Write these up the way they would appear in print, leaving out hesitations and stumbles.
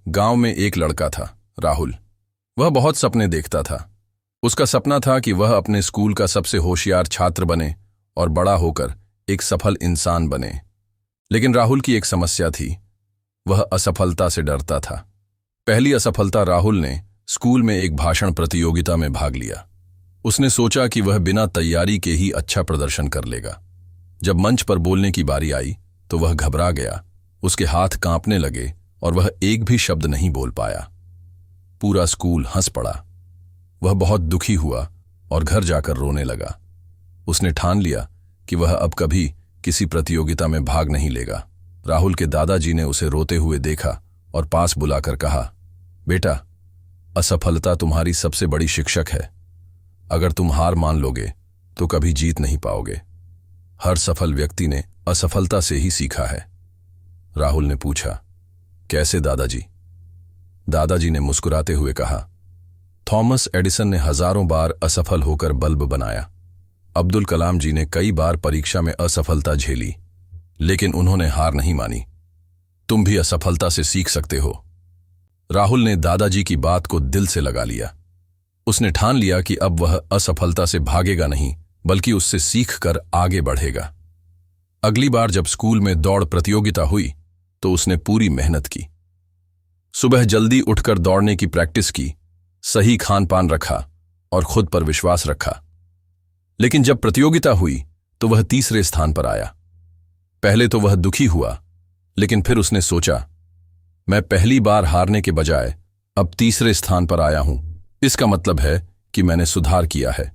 गांव में एक लड़का था, राहुल। वह बहुत सपने देखता था। उसका सपना था कि वह अपने स्कूल का सबसे होशियार छात्र बने और बड़ा होकर एक सफल इंसान बने। लेकिन राहुल की एक समस्या थी, वह असफलता से डरता था। पहली असफलता राहुल ने स्कूल में एक भाषण प्रतियोगिता में भाग लिया। उसने सोचा कि वह बिना तैयारी के ही अच्छा प्रदर्शन कर लेगा। जब मंच पर बोलने की बारी आई तो वह घबरा गया, उसके हाथ कांपने लगे और वह एक भी शब्द नहीं बोल पाया। पूरा स्कूल हंस पड़ा। वह बहुत दुखी हुआ और घर जाकर रोने लगा। उसने ठान लिया कि वह अब कभी किसी प्रतियोगिता में भाग नहीं लेगा। राहुल के दादाजी ने उसे रोते हुए देखा और पास बुलाकर कहा, बेटा, असफलता तुम्हारी सबसे बड़ी शिक्षक है। अगर तुम हार मान लोगे तो कभी जीत नहीं पाओगे। हर सफल व्यक्ति ने असफलता से ही सीखा है। राहुल ने पूछा, कैसे दादाजी? दादाजी ने मुस्कुराते हुए कहा, थॉमस एडिसन ने हजारों बार असफल होकर बल्ब बनाया। अब्दुल कलाम जी ने कई बार परीक्षा में असफलता झेली, लेकिन उन्होंने हार नहीं मानी। तुम भी असफलता से सीख सकते हो। राहुल ने दादाजी की बात को दिल से लगा लिया। उसने ठान लिया कि अब वह असफलता से भागेगा नहीं, बल्कि उससे सीखकर आगे बढ़ेगा। अगली बार जब स्कूल में दौड़ प्रतियोगिता हुई तो उसने पूरी मेहनत की। सुबह जल्दी उठकर दौड़ने की प्रैक्टिस की, सही खान पान रखा और खुद पर विश्वास रखा। लेकिन जब प्रतियोगिता हुई तो वह तीसरे स्थान पर आया। पहले तो वह दुखी हुआ, लेकिन फिर उसने सोचा, मैं पहली बार हारने के बजाय अब तीसरे स्थान पर आया हूं, इसका मतलब है कि मैंने सुधार किया है।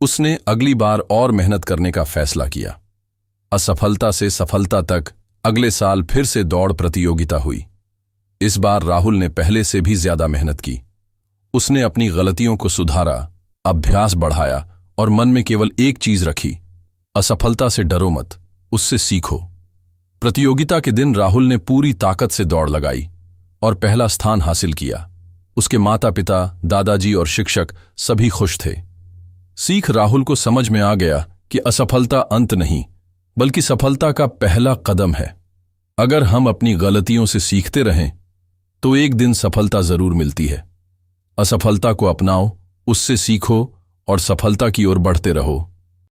उसने अगली बार और मेहनत करने का फैसला किया। असफलता से सफलता तक अगले साल फिर से दौड़ प्रतियोगिता हुई। इस बार राहुल ने पहले से भी ज्यादा मेहनत की। उसने अपनी गलतियों को सुधारा, अभ्यास बढ़ाया और मन में केवल एक चीज रखी, असफलता से डरो मत, उससे सीखो। प्रतियोगिता के दिन राहुल ने पूरी ताकत से दौड़ लगाई और पहला स्थान हासिल किया। उसके माता पिता, दादाजी और शिक्षक सभी खुश थे। सीख राहुल को समझ में आ गया कि असफलता अंत नहीं, बल्कि सफलता का पहला कदम है। अगर हम अपनी गलतियों से सीखते रहें तो एक दिन सफलता जरूर मिलती है। असफलता को अपनाओ, उससे सीखो और सफलता की ओर बढ़ते रहो।